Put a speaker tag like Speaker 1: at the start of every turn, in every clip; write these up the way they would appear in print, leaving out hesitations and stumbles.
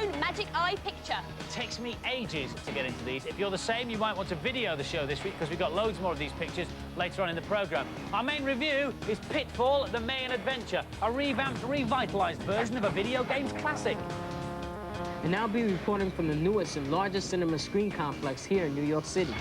Speaker 1: own magic eye picture.
Speaker 2: It takes me ages to get into these. If you're the same, you might want to video the show this week because we've got loads more of these pictures later on in the programme. Our main review is Pitfall, the Mayan Adventure, a revamped, revitalised version of a video games classic.
Speaker 3: And I'll be reporting from the newest and largest cinema screen complex here in New York City.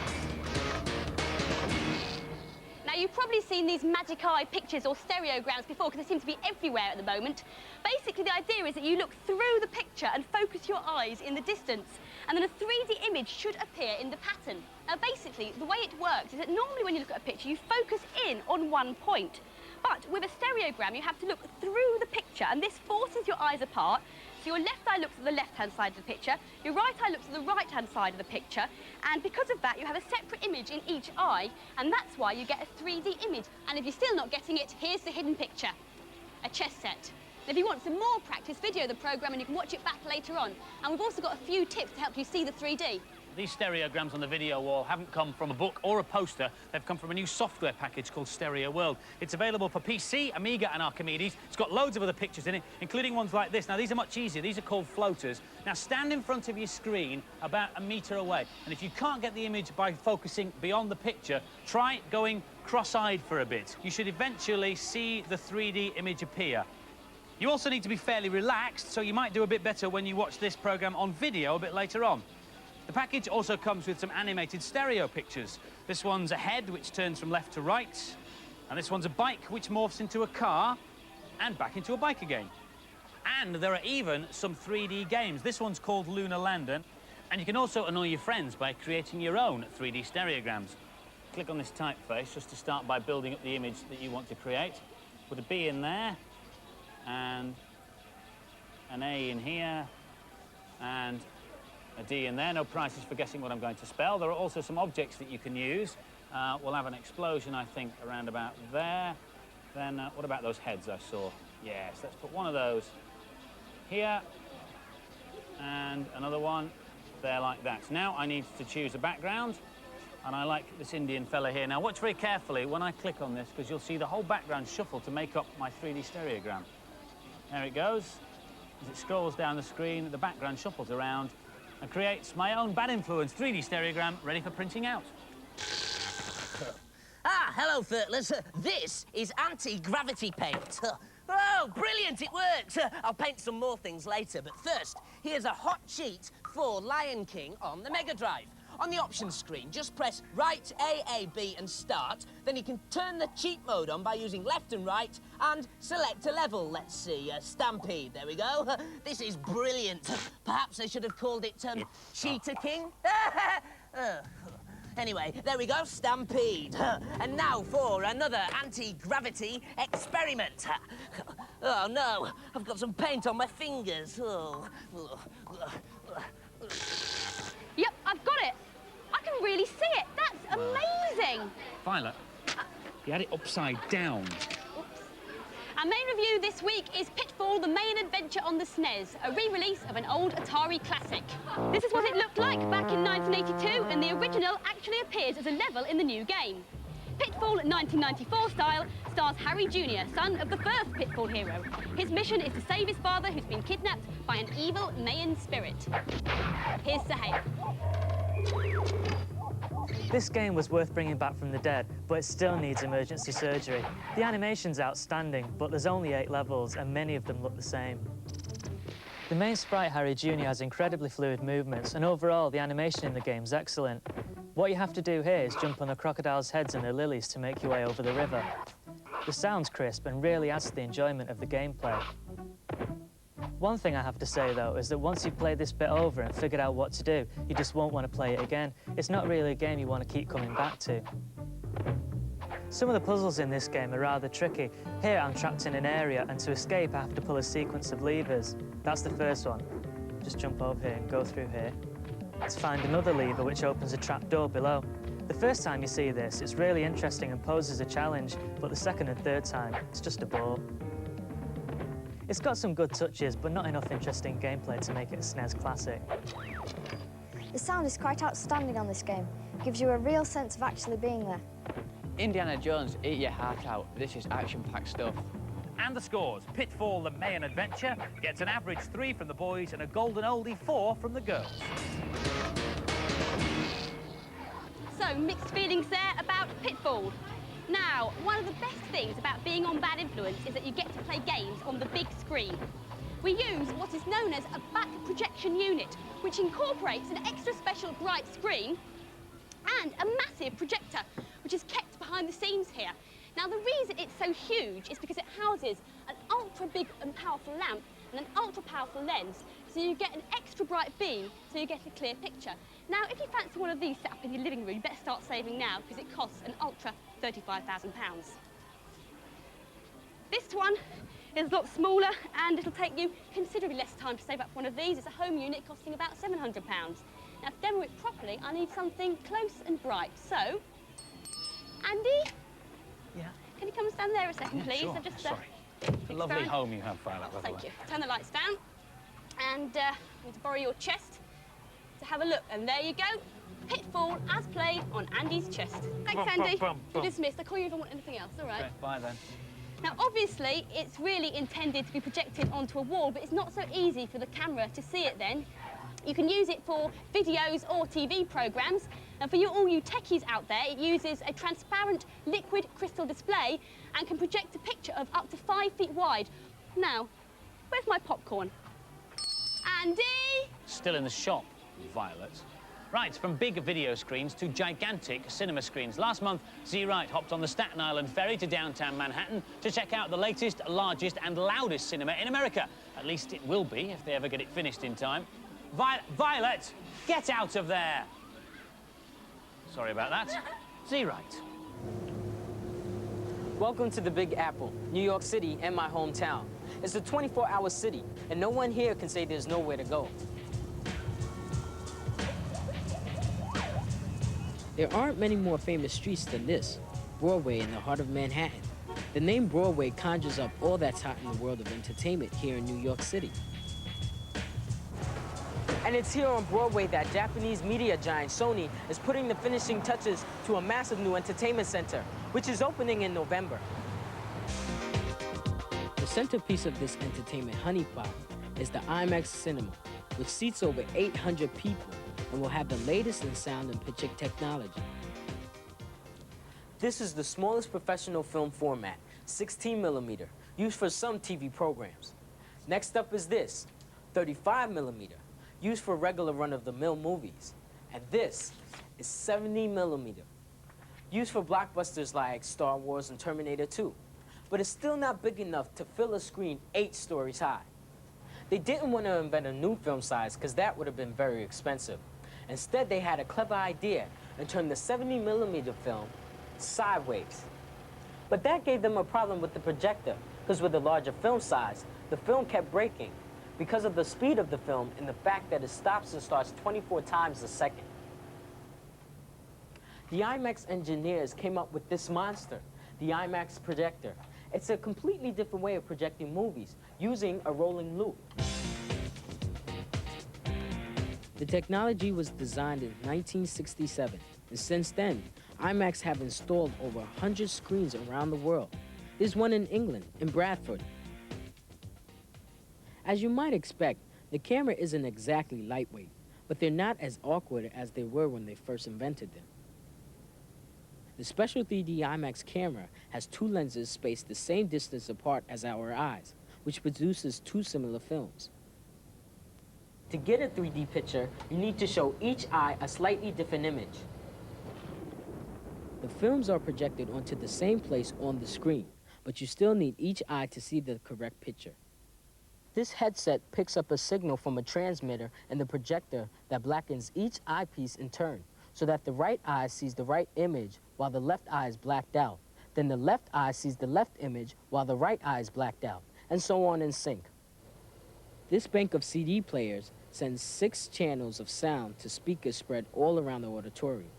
Speaker 1: Now, you've probably seen these magic eye pictures or stereograms before because they seem to be everywhere at the moment. Basically, the idea is that you look through the picture and focus your eyes in the distance, and then a 3D image should appear in the pattern. Now, basically, the way it works is that normally when you look at a picture, you focus in on one point. But with a stereogram, you have to look through the picture, and this forces your eyes apart. So your left eye looks at the left-hand side of the picture, your right eye looks at the right-hand side of the picture, and because of that, you have a separate image in each eye, and that's why you get a 3D image. And if you're still not getting it, here's the hidden picture, a chess set. And if you want some more practice, video the programme and you can watch it back later on. And we've also got a few tips to help you see the 3D.
Speaker 2: These stereograms on the video wall haven't come from a book or a poster. They've come from a new software package called Stereo World. It's available for PC, Amiga and Archimedes. It's got loads of other pictures in it, including ones like this. Now, these are much easier. These are called floaters. Now, stand in front of your screen about a metre away. And if you can't get the image by focusing beyond the picture, try going cross-eyed for a bit. You should eventually see the 3D image appear. You also need to be fairly relaxed, so you might do a bit better when you watch this programme on video a bit later on. The package also comes with some animated stereo pictures. This one's a head, which turns from left to right. And this one's a bike, which morphs into a car and back into a bike again. And there are even some 3D games. This one's called Lunar Lander. And you can also annoy your friends by creating your own 3D stereograms. Click on this typeface just to start by building up the image that you want to create. Put a B in there, and an A in here, and a D in there. No prizes for guessing what I'm going to spell. There are also some objects that you can use. We'll have an explosion, I think, around about there. Then what about those heads I saw? Yes, let's put one of those here and another one there like that. Now I need to choose a background, and I like this Indian fella here. Now watch very carefully when I click on this, because you'll see the whole background shuffle to make up my 3D stereogram. There it goes. As it scrolls down the screen, the background shuffles around and creates my own bad influence 3D stereogram ready for printing out.
Speaker 4: Ah, hello, Thurtlers. This is anti-gravity paint. Oh, brilliant, it works. I'll paint some more things later, but first, here's a hot cheat for Lion King on the Mega Drive. On the options screen, just press right A, B, and start. Then you can turn the cheat mode on by using left and right and select a level. Let's see, Stampede. There we go. This is brilliant. Perhaps I should have called it Cheetah King. Anyway, there we go, Stampede. And now for another anti-gravity experiment. Oh, no, I've got some paint on my fingers. Oh.
Speaker 1: Yep, I've got it. I can really see it. That's amazing.
Speaker 2: Violet, you had it upside down.
Speaker 1: Our main review this week is Pitfall, the Mayan Adventure on the SNES, a re-release of an old Atari classic. This is what it looked like back in 1982, and the original actually appears as a level in the new game. Pitfall 1994 style stars Harry Jr., son of the first Pitfall hero. His mission is to save his father, who's been kidnapped by an evil Mayan spirit. Here's Sahaya.
Speaker 5: This game was worth bringing back from the dead, but it still needs emergency surgery. The animation's outstanding, but there's only 8 levels, and many of them look the same. The main sprite, Harry Jr., has incredibly fluid movements, and overall, the animation in the game's excellent. What you have to do here is jump on the crocodiles' heads and their lilies to make your way over the river. The sound's crisp and really adds to the enjoyment of the gameplay. One thing I have to say, though, is that once you've played this bit over and figured out what to do, you just won't want to play it again. It's not really a game you want to keep coming back to. Some of the puzzles in this game are rather tricky. Here, I'm trapped in an area, and to escape, I have to pull a sequence of levers. That's the first one. Just jump over here and go through here. To find another lever, which opens a trap door below. The first time you see this, it's really interesting and poses a challenge, but the second and third time, it's just a bore. It's got some good touches, but not enough interesting gameplay to make it a SNES classic.
Speaker 6: The sound is quite outstanding on this game. It gives you a real sense of actually being there.
Speaker 7: Indiana Jones, eat your heart out. This is action-packed stuff.
Speaker 2: And the scores. Pitfall, the Mayan Adventure, gets an average 3 from the boys and a golden oldie 4 from the girls.
Speaker 1: So, mixed feelings there about Pitfall. Now, one of the best things about being on Bad Influence is that you get to play games on the big screen. We use what is known as a back projection unit, which incorporates an extra special bright screen and a massive projector, which is kept behind the scenes here. Now, the reason it's so huge is because it houses an ultra big and powerful lamp and an ultra powerful lens, so you get an extra bright beam, so you get a clear picture. Now, if you fancy one of these set up in your living room, you better start saving now, because it costs an ultra £35,000. This one is a lot smaller, and it'll take you considerably less time to save up one of these. It's a home unit costing about £700. Now, to demo it properly, I need something close and bright. So, Andy?
Speaker 2: Yeah?
Speaker 1: Can you come and stand there a second, please?
Speaker 2: Sure.
Speaker 1: I've just,
Speaker 2: Sorry. It's a lovely home you have, Violet.
Speaker 1: Thank you. Turn the lights down. And I need to borrow your chest to have a look. And there you go. Pitfall as played on Andy's chest. Thanks, Andy. You're dismissed. I'll call you if I want anything else. All right.
Speaker 2: Okay, bye then.
Speaker 1: Now, obviously, it's really intended to be projected onto a wall, but it's not so easy for the camera to see it then. You can use it for videos or TV programmes. And for all you techies out there, it uses a transparent liquid crystal display and can project a picture of up to 5 feet wide. Now, where's my popcorn? Andy?
Speaker 2: Still in the shop, Violet. Right, from big video screens to gigantic cinema screens. Last month, Z Right hopped on the Staten Island ferry to downtown Manhattan to check out the latest, largest and loudest cinema in America. At least it will be, if they ever get it finished in time. Violet, get out of there! Sorry about that. Z Right.
Speaker 3: Welcome to the Big Apple, New York City, and my hometown. It's a 24-hour city, and no one here can say there's nowhere to go. There aren't many more famous streets than this, Broadway in the heart of Manhattan. The name Broadway conjures up all that's hot in the world of entertainment here in New York City. And it's here on Broadway that Japanese media giant Sony is putting the finishing touches to a massive new entertainment center, which is opening in November. The centerpiece of this entertainment honeypot is the IMAX Cinema, which seats over 800 people and will have the latest in sound and picture technology. This is the smallest professional film format, 16mm, used for some TV programs. Next up is this, 35mm, used for regular run-of-the-mill movies. And this is 70mm, used for blockbusters like Star Wars and Terminator 2. But it's still not big enough to fill a screen 8 stories high. They didn't want to invent a new film size because that would have been very expensive. Instead, they had a clever idea and turned the 70mm film sideways. But that gave them a problem with the projector, because with a larger film size, the film kept breaking because of the speed of the film and the fact that it stops and starts 24 times a second. The IMAX engineers came up with this monster, the IMAX projector. It's a completely different way of projecting movies, using a rolling loop. The technology was designed in 1967, and since then, IMAX have installed over 100 screens around the world. There's one in England, in Bradford. As you might expect, the camera isn't exactly lightweight, but they're not as awkward as they were when they first invented them. The special 3D IMAX camera has 2 lenses spaced the same distance apart as our eyes, which produces 2 similar films. To get a 3D picture, you need to show each eye a slightly different image. The films are projected onto the same place on the screen, but you still need each eye to see the correct picture. This headset picks up a signal from a transmitter and the projector that blackens each eyepiece in turn, so that the right eye sees the right image while the left eye is blacked out. Then the left eye sees the left image while the right eye is blacked out, and so on in sync. This bank of CD players sends 6 channels of sound to speakers spread all around the auditorium.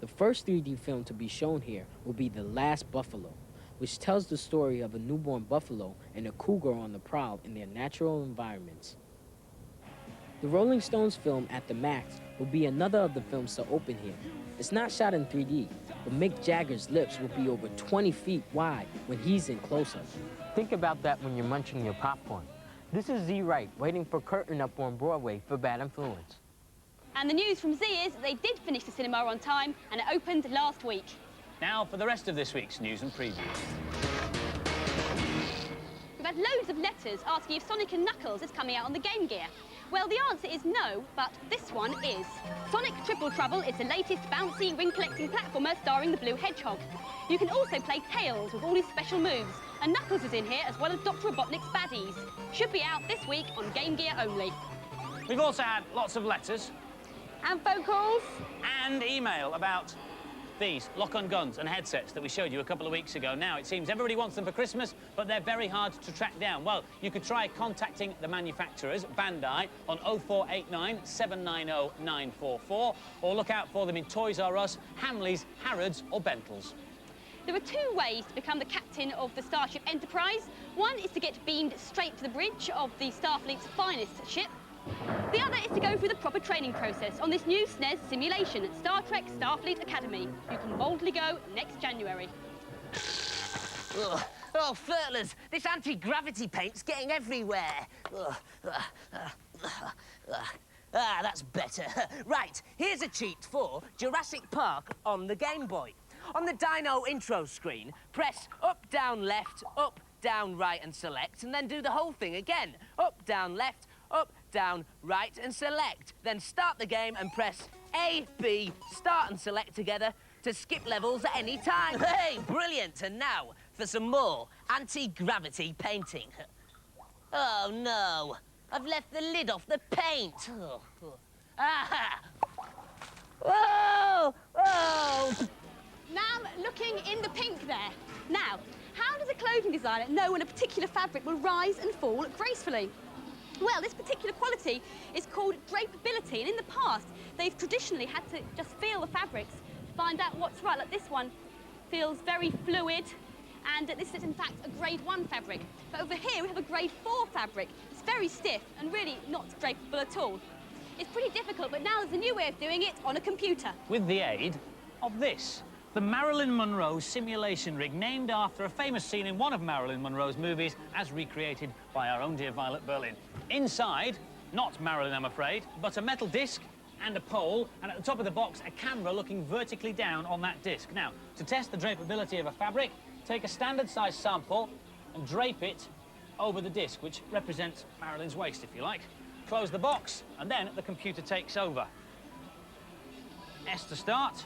Speaker 3: The first 3D film to be shown here will be The Last Buffalo, which tells the story of a newborn buffalo and a cougar on the prowl in their natural environments. The Rolling Stones film At the Max will be another of the films to open here. It's not shot in 3D, but Mick Jagger's lips will be over 20 feet wide when he's in close-up. Think about that when you're munching your popcorn. This is Z Wright waiting for Curtain Up on Broadway for Bad Influence.
Speaker 1: And the news from Z is they did finish the cinema on time and it opened last week.
Speaker 2: Now for the rest of this week's news and previews.
Speaker 1: We've had loads of letters asking if Sonic & Knuckles is coming out on the Game Gear. Well, the answer is no, but this one is. Sonic Triple Trouble is the latest bouncy ring-collecting platformer starring the Blue Hedgehog. You can also play Tails with all his special moves, and Knuckles is in here as well as Dr. Robotnik's baddies. Should be out this week on Game Gear only.
Speaker 2: We've also had lots of letters
Speaker 1: And phone calls.
Speaker 2: and email about these lock-on guns and headsets that we showed you a couple of weeks ago. Now, it seems everybody wants them for Christmas, but they're very hard to track down. Well, you could try contacting the manufacturers, Bandai, on 0489 790 944, or look out for them in Toys R Us, Hamleys, Harrods or Bentles.
Speaker 1: There are two ways to become the captain of the Starship Enterprise. One is to get beamed straight to the bridge of the Starfleet's finest ship. The other is to go through the proper training process on this new SNES simulation at Star Trek Starfleet Academy. You can boldly go next January.
Speaker 4: Ugh. Oh, Furtlers, this anti-gravity paint's getting everywhere. That's better. Right, here's a cheat for Jurassic Park on the Game Boy. On the Dino intro screen, press up, down, left, up, down, right, and select, and then do the whole thing again. Up, down, left, up, down, right, and select. Then start the game and press A, B, start and select together to skip levels at any time. Hey, brilliant! And now for some more anti-gravity painting. Oh, no. I've left the lid off the paint. Oh. Aha! Whoa! Oh!
Speaker 1: Now I'm looking in the pink there. Now, how does a clothing designer know when a particular fabric will rise and fall gracefully? Well, this particular quality is called drapeability, and in the past, they've traditionally had to just feel the fabrics to find out what's right. Like this one feels very fluid, and this is in fact a grade 1 fabric. But over here, we have a grade 4 fabric. It's very stiff and really not drapeable at all. It's pretty difficult, but now there's a new way of doing it on a computer.
Speaker 2: With the aid of this. The Marilyn Monroe simulation rig, named after a famous scene in one of Marilyn Monroe's movies, as recreated by our own dear Violet Berlin. Inside, not Marilyn, I'm afraid, but a metal disc and a pole, and at the top of the box, a camera looking vertically down on that disc. Now, to test the drapeability of a fabric, take a standard-sized sample and drape it over the disc, which represents Marilyn's waist, if you like. Close the box, and then the computer takes over. S to start.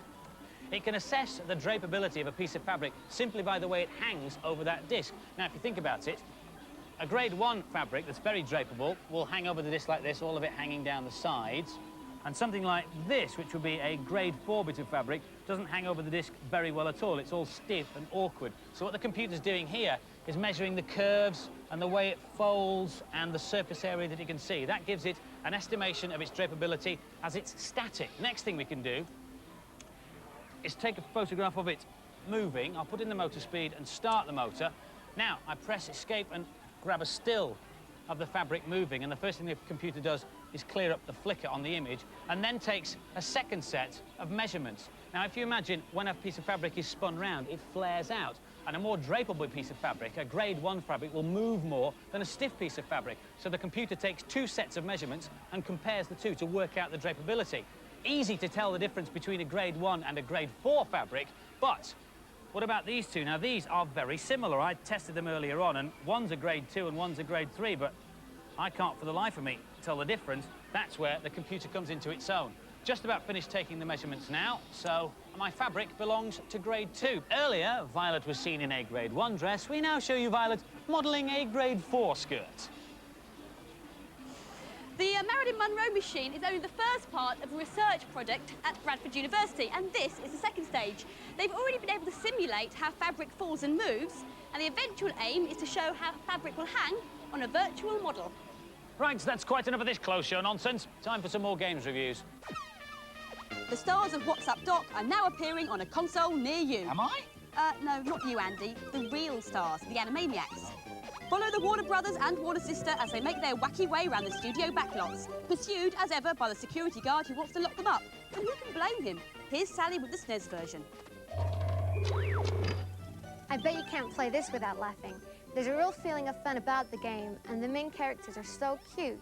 Speaker 2: It can assess the drapeability of a piece of fabric simply by the way it hangs over that disc. Now, if you think about it, a grade 1 fabric that's very drapeable will hang over the disc like this, all of it hanging down the sides. And something like this, which would be a grade 4 bit of fabric, doesn't hang over the disc very well at all. It's all stiff and awkward. So what the computer's doing here is measuring the curves and the way it folds and the surface area that you can see. That gives it an estimation of its drapeability as it's static. Next thing we can do is take a photograph of it moving. I'll put in the motor speed and start the motor. Now, I press escape and grab a still of the fabric moving, and the first thing the computer does is clear up the flicker on the image, and then takes a second set of measurements. Now, if you imagine when a piece of fabric is spun round, it flares out, and a more drapeable piece of fabric, a grade 1 fabric, will move more than a stiff piece of fabric. So the computer takes 2 sets of measurements and compares the two to work out the drapeability. Easy to tell the difference between a grade 1 and a grade 4 fabric, but what about these two? Now, these are very similar. I tested them earlier on, and one's a grade 2 and one's a grade 3, but I can't for the life of me tell the difference. That's where the computer comes into its own. Just about finished taking the measurements now, so my fabric belongs to grade 2. Earlier, Violet was seen in a grade 1 dress. We now show you Violet modelling a grade 4 skirt.
Speaker 1: The Marilyn Monroe machine is only the first part of a research project at Bradford University, and this is the second stage. They've already been able to simulate how fabric falls and moves, and the eventual aim is to show how fabric will hang on a virtual model.
Speaker 2: Right, that's quite enough of this close show nonsense. Time for some more games reviews.
Speaker 1: The stars of What's Up Doc are now appearing on a console near you.
Speaker 2: Am I?
Speaker 1: No, not you, Andy. The real stars, the Animaniacs. Follow the Warner Brothers and Warner sister as they make their wacky way around the studio backlots, pursued, as ever, by the security guard who wants to lock them up. And who can blame him? Here's Sally with the SNES version.
Speaker 7: I bet you can't play this without laughing. There's a real feeling of fun about the game, and the main characters are so cute.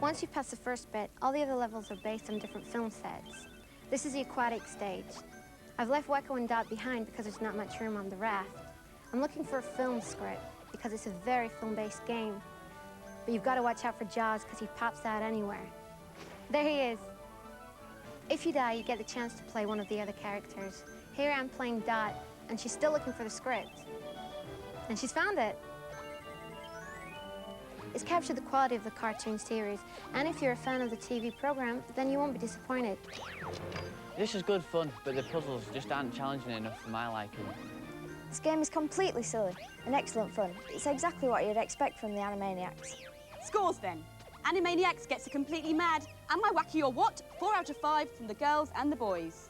Speaker 7: Once you pass the first bit, all the other levels are based on different film sets. This is the aquatic stage. I've left Wacko and Dot behind because there's not much room on the raft. I'm looking for a film script because it's a very film-based game. But you've got to watch out for Jaws because he pops out anywhere. There he is. If you die, you get the chance to play one of the other characters. Here I'm playing Dot, and she's still looking for the script. And she's found it. It's captured the quality of the cartoon series, and if you're a fan of the TV program, then you won't be disappointed.
Speaker 8: This is good fun, but the puzzles just aren't challenging enough for my liking.
Speaker 6: This game is completely silly and excellent fun. It's exactly what you'd expect from the Animaniacs.
Speaker 1: Scores then. Animaniacs gets a completely mad. Am I wacky or what? 4 out of 5 from the girls and the boys.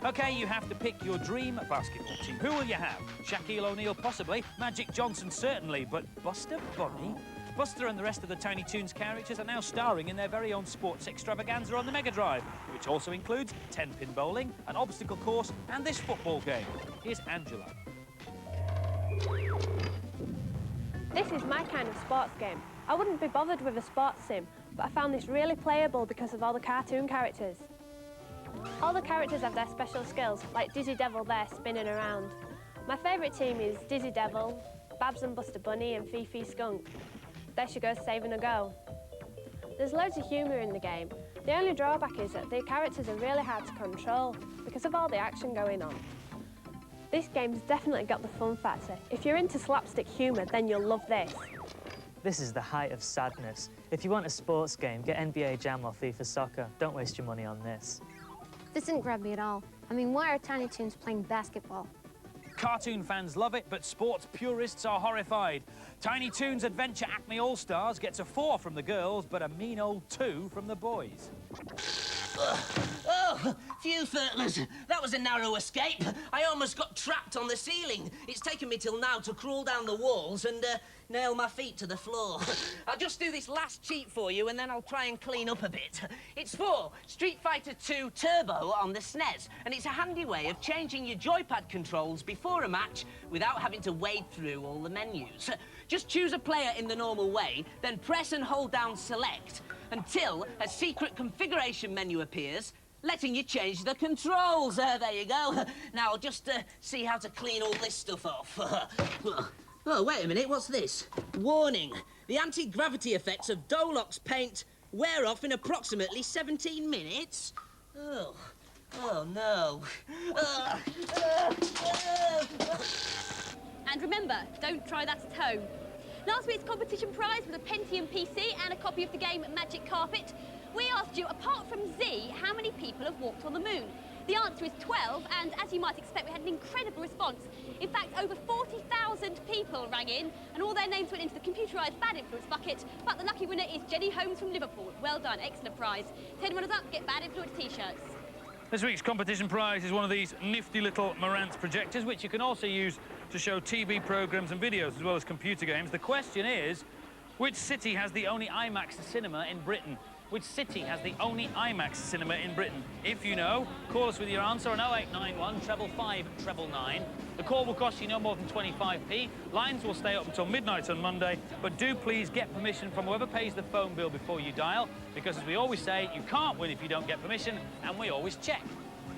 Speaker 2: OK, you have to pick your dream basketball team. Who will you have? Shaquille O'Neal, possibly. Magic Johnson, certainly. But Buster Bunny? Buster and the rest of the Tiny Toons characters are now starring in their very own sports extravaganza on the Mega Drive, which also includes 10-pin bowling, an obstacle course, and this football game. Here's Angela.
Speaker 9: This is my kind of sports game. I wouldn't be bothered with a sports sim, but I found this really playable because of all the cartoon characters. All the characters have their special skills, like Dizzy Devil there spinning around. My favourite team is Dizzy Devil, Babs and Buster Bunny and Fifi Skunk. There she goes saving a goal. There's loads of humour in the game. The only drawback is that the characters are really hard to control because of all the action going on. This game's definitely got the fun factor. If you're into slapstick humour, then you'll love this.
Speaker 5: This is the height of sadness. If you want a sports game, get NBA Jam or FIFA Soccer. Don't waste your money on this.
Speaker 7: This didn't grab me at all. I mean, why are Tiny Toons playing basketball?
Speaker 2: Cartoon fans love it, but sports purists are horrified. Tiny Toons Adventure Acme All-Stars gets a 4 from the girls, but a mean old 2 from the boys.
Speaker 4: Oh, phew, Furtlers. That was a narrow escape. I almost got trapped on the ceiling. It's taken me till now to crawl down the walls and nail my feet to the floor. I'll just do this last cheat for you and then I'll try and clean up a bit. It's for Street Fighter 2 Turbo on the SNES, and it's a handy way of changing your joypad controls before a match without having to wade through all the menus. Just choose a player in the normal way, then press and hold down Select until a secret configuration menu appears, letting you change the controls. There you go. Now I'll just see how to clean all this stuff off. Oh, wait a minute, what's this? Warning, the anti-gravity effects of Dolox paint wear off in approximately 17 minutes. Oh no.
Speaker 1: And remember, don't try that at home. Last week's competition prize was a Pentium PC and a copy of the game Magic Carpet. We asked you, apart from Z, how many people have walked on the moon? The answer is 12, and as you might expect, we had an incredible response. In fact, over 40,000 people rang in, and all their names went into the computerised bad influence bucket, but the lucky winner is Jenny Holmes from Liverpool. Well done, excellent prize. 10 runners up, get bad influence T-shirts.
Speaker 2: This week's competition prize is one of these nifty little Marantz projectors, which you can also use to show TV programmes and videos, as well as computer games. The question is, which city has the only IMAX cinema in Britain? Which city has the only IMAX cinema in Britain? If you know, call us with your answer on 0891 555 999. The call will cost you no more than 25p. Lines will stay up until midnight on Monday, but do please get permission from whoever pays the phone bill before you dial, because as we always say, you can't win if you don't get permission, and we always check.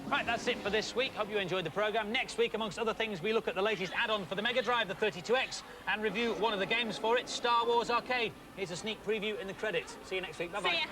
Speaker 2: Right, that's it for this week. Hope you enjoyed the programme. Next week, amongst other things, we look at the latest add-on for the Mega Drive, the 32X, and review one of the games for it, Star Wars Arcade. Here's a sneak preview in the credits. See you next week. Bye-bye.
Speaker 1: See ya.